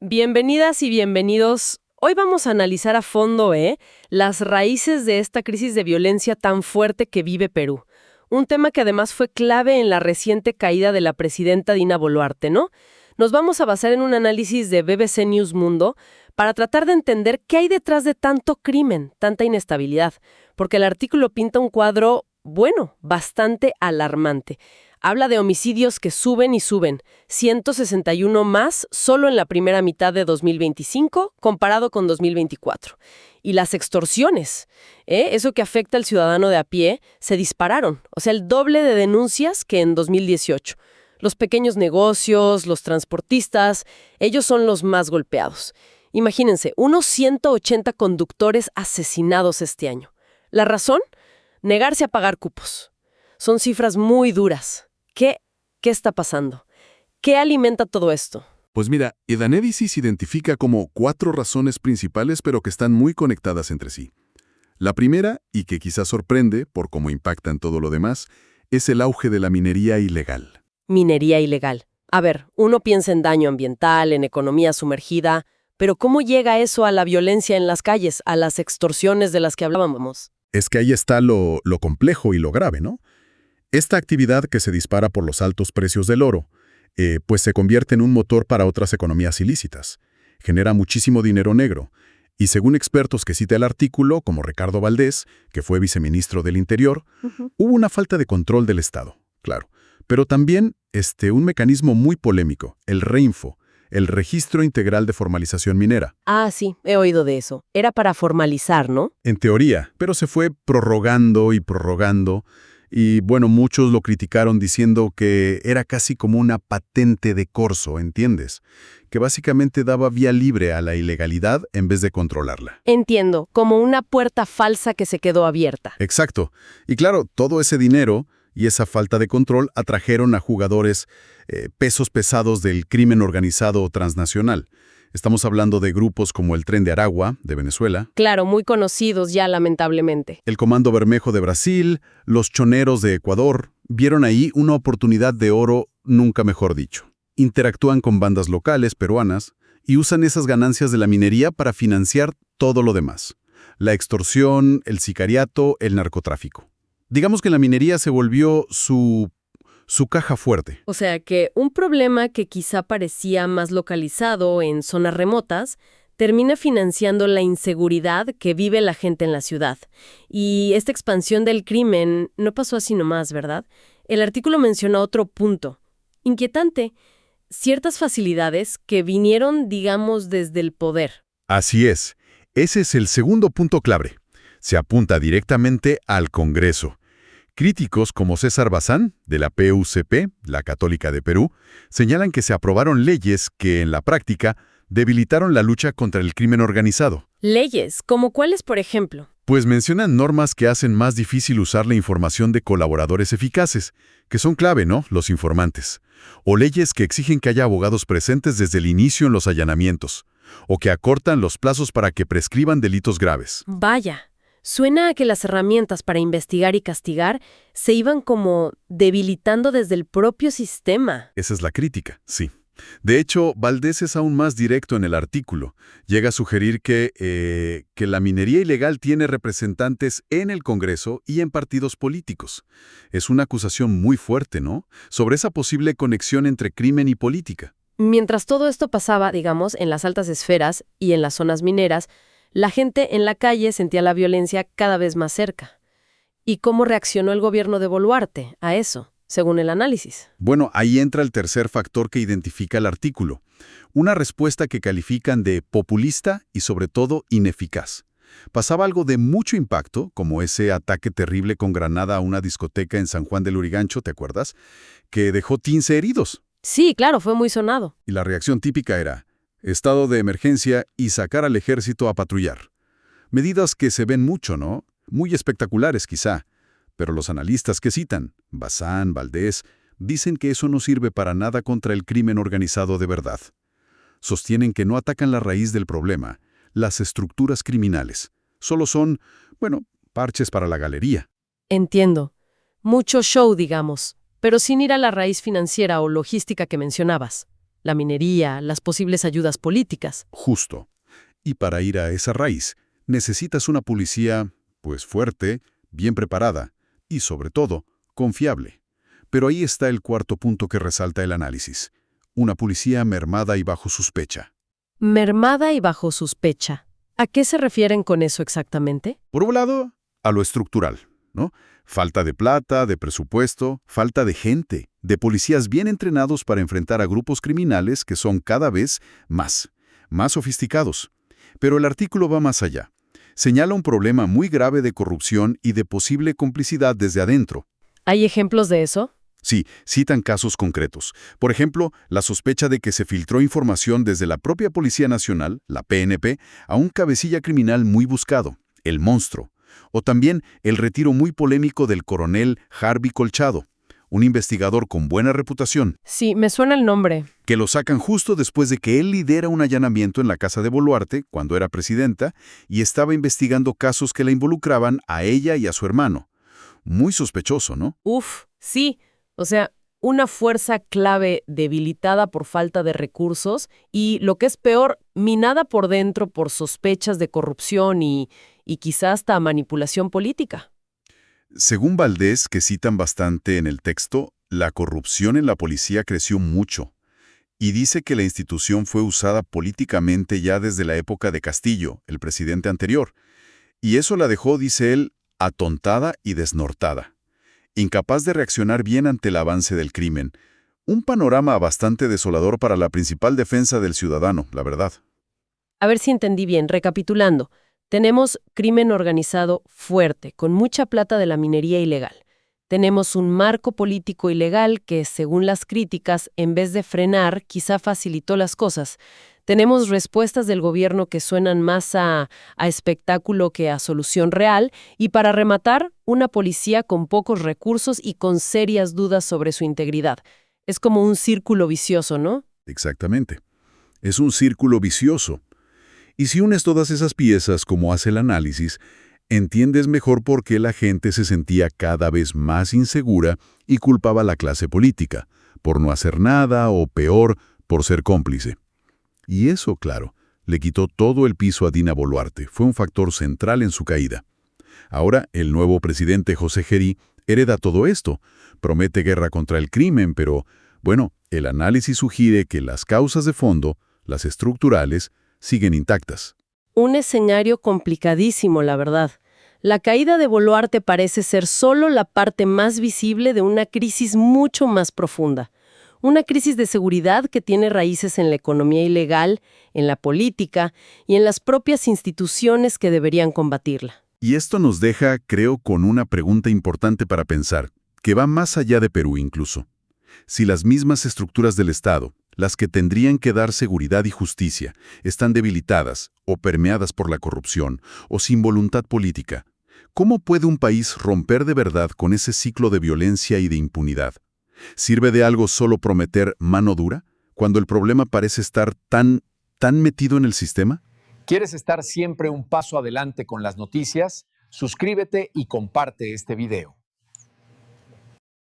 Bienvenidas y bienvenidos. Hoy vamos a analizar a fondo, las raíces de esta crisis de violencia tan fuerte que vive Perú. Un tema que además fue clave en la reciente caída de la presidenta Dina Boluarte, ¿no? Nos vamos a basar en un análisis de BBC News Mundo para tratar de entender qué hay detrás de tanto crimen, tanta inestabilidad, porque el artículo pinta un cuadro, bueno, bastante alarmante. Habla de homicidios que suben y suben, 161 más solo en la primera mitad de 2025 comparado con 2024. Y las extorsiones, eso que afecta al ciudadano de a pie, se dispararon, o sea, el doble de denuncias que en 2018. Los pequeños negocios, los transportistas, ellos son los más golpeados. Imagínense, unos 180 conductores asesinados este año. ¿La razón? Negarse a pagar cupos. Son cifras muy duras. ¿Qué está pasando? ¿Qué alimenta todo esto? Pues mira, Edanédisis identifica como 4 razones principales, pero que están muy conectadas entre sí. La primera, y que quizás sorprende por cómo impacta en todo lo demás, es el auge de la minería ilegal. Minería ilegal. A ver, uno piensa en daño ambiental, en economía sumergida, pero ¿cómo llega eso a la violencia en las calles, a las extorsiones de las que hablábamos? Es que ahí está lo complejo y lo grave, ¿no? Esta actividad que se dispara por los altos precios del oro, pues se convierte en un motor para otras economías ilícitas. Genera muchísimo dinero negro. Y según expertos que cita el artículo, como Ricardo Valdés, que fue viceministro del Interior, hubo una falta de control del Estado, claro. Pero también un mecanismo muy polémico, el REINFO, el Registro Integral de Formalización Minera. Ah, sí, he oído de eso. Era para formalizar, ¿no? En teoría, pero se fue prorrogando y prorrogando. Y bueno, muchos lo criticaron diciendo que era casi como una patente de corso, ¿entiendes? Que básicamente daba vía libre a la ilegalidad en vez de controlarla. Entiendo, como una puerta falsa que se quedó abierta. Exacto. Y claro, todo ese dinero y esa falta de control atrajeron a jugadores pesos pesados del crimen organizado transnacional. Estamos hablando de grupos como el Tren de Aragua, de Venezuela. Claro, muy conocidos ya, lamentablemente. El Comando Bermejo de Brasil, los Choneros de Ecuador, vieron ahí una oportunidad de oro, nunca mejor dicho. Interactúan con bandas locales peruanas y usan esas ganancias de la minería para financiar todo lo demás. La extorsión, el sicariato, el narcotráfico. Digamos que la minería se volvió su caja fuerte. O sea que un problema que quizá parecía más localizado en zonas remotas termina financiando la inseguridad que vive la gente en la ciudad. Y esta expansión del crimen no pasó así nomás, ¿verdad? El artículo menciona otro punto inquietante, ciertas facilidades que vinieron, digamos, desde el poder. Así es. Ese es el segundo punto clave. Se apunta directamente al Congreso. Críticos como César Bazán, de la PUCP, la Católica de Perú, señalan que se aprobaron leyes que, en la práctica, debilitaron la lucha contra el crimen organizado. ¿Leyes? ¿Como cuáles, por ejemplo? Pues mencionan normas que hacen más difícil usar la información de colaboradores eficaces, que son clave, ¿no?, los informantes. O leyes que exigen que haya abogados presentes desde el inicio en los allanamientos, o que acortan los plazos para que prescriban delitos graves. Vaya. Suena a que las herramientas para investigar y castigar se iban como debilitando desde el propio sistema. Esa es la crítica, sí. De hecho, Valdés es aún más directo en el artículo. Llega a sugerir que la minería ilegal tiene representantes en el Congreso y en partidos políticos. Es una acusación muy fuerte, ¿no?, sobre esa posible conexión entre crimen y política. Mientras todo esto pasaba, digamos, en las altas esferas y en las zonas mineras, la gente en la calle sentía la violencia cada vez más cerca. ¿Y cómo reaccionó el gobierno de Boluarte a eso, según el análisis? Bueno, ahí entra el tercer factor que identifica el artículo. Una respuesta que califican de populista y, sobre todo, ineficaz. Pasaba algo de mucho impacto, como ese ataque terrible con granada a una discoteca en San Juan del Lurigancho, ¿te acuerdas?, que dejó 15 heridos. Sí, claro, fue muy sonado. Y la reacción típica era estado de emergencia y sacar al ejército a patrullar. Medidas que se ven mucho, ¿no? Muy espectaculares quizá, pero los analistas que citan, Bazán, Valdés, dicen que eso no sirve para nada contra el crimen organizado de verdad. Sostienen que no atacan la raíz del problema, las estructuras criminales. Solo son, parches para la galería. Entiendo. Mucho show, digamos, pero sin ir a la raíz financiera o logística que mencionabas. la minería, las posibles ayudas políticas. Justo. Y para ir a esa raíz, necesitas una policía, pues fuerte, bien preparada y, sobre todo, confiable. Pero ahí está el cuarto punto que resalta el análisis. Una policía mermada y bajo sospecha. Mermada y bajo sospecha. ¿A qué se refieren con eso exactamente? Por un lado, a lo estructural, ¿no? Falta de plata, de presupuesto, falta de gente, de policías bien entrenados para enfrentar a grupos criminales que son cada vez más sofisticados. Pero el artículo va más allá. Señala un problema muy grave de corrupción y de posible complicidad desde adentro. ¿Hay ejemplos de eso? Sí, citan casos concretos. Por ejemplo, la sospecha de que se filtró información desde la propia Policía Nacional, la PNP, a un cabecilla criminal muy buscado, el Monstruo. O también el retiro muy polémico del coronel Harvey Colchado, un investigador con buena reputación, Sí, me suena el nombre. que lo sacan justo después de que él lidera un allanamiento en la casa de Boluarte, cuando era presidenta, y estaba investigando casos que la involucraban a ella y a su hermano. Muy sospechoso, ¿no? Uf, sí. O sea, una fuerza clave debilitada por falta de recursos y, lo que es peor, minada por dentro por sospechas de corrupción y quizás hasta manipulación política. Según Valdés, que citan bastante en el texto, la corrupción en la policía creció mucho y dice que la institución fue usada políticamente ya desde la época de Castillo, el presidente anterior, y eso la dejó, dice él, atontada y desnortada, incapaz de reaccionar bien ante el avance del crimen. Un panorama bastante desolador para la principal defensa del ciudadano, la verdad. A ver si entendí bien, recapitulando. Tenemos crimen organizado fuerte, con mucha plata de la minería ilegal. Tenemos un marco político ilegal que, según las críticas, en vez de frenar, quizá facilitó las cosas. Tenemos respuestas del gobierno que suenan más a espectáculo que a solución real. Y para rematar, una policía con pocos recursos y con serias dudas sobre su integridad. Es como un círculo vicioso, ¿no? Exactamente. Es un círculo vicioso. Y si unes todas esas piezas como hace el análisis, entiendes mejor por qué la gente se sentía cada vez más insegura y culpaba a la clase política, por no hacer nada o peor, por ser cómplice. Y eso, claro, le quitó todo el piso a Dina Boluarte, fue un factor central en su caída. Ahora, el nuevo presidente José Gerí hereda todo esto, promete guerra contra el crimen, pero, bueno, el análisis sugiere que las causas de fondo, las estructurales, siguen intactas. Un escenario complicadísimo, la verdad. La caída de Boluarte parece ser solo la parte más visible de una crisis mucho más profunda. Una crisis de seguridad que tiene raíces en la economía ilegal, en la política y en las propias instituciones que deberían combatirla. Y esto nos deja, creo, con una pregunta importante para pensar, que va más allá de Perú incluso. Si las mismas estructuras del Estado, las que tendrían que dar seguridad y justicia, están debilitadas o permeadas por la corrupción o sin voluntad política, ¿cómo puede un país romper de verdad con ese ciclo de violencia y de impunidad? ¿Sirve de algo solo prometer mano dura, cuando el problema parece estar tan metido en el sistema? ¿Quieres estar siempre un paso adelante con las noticias? Suscríbete y comparte este video.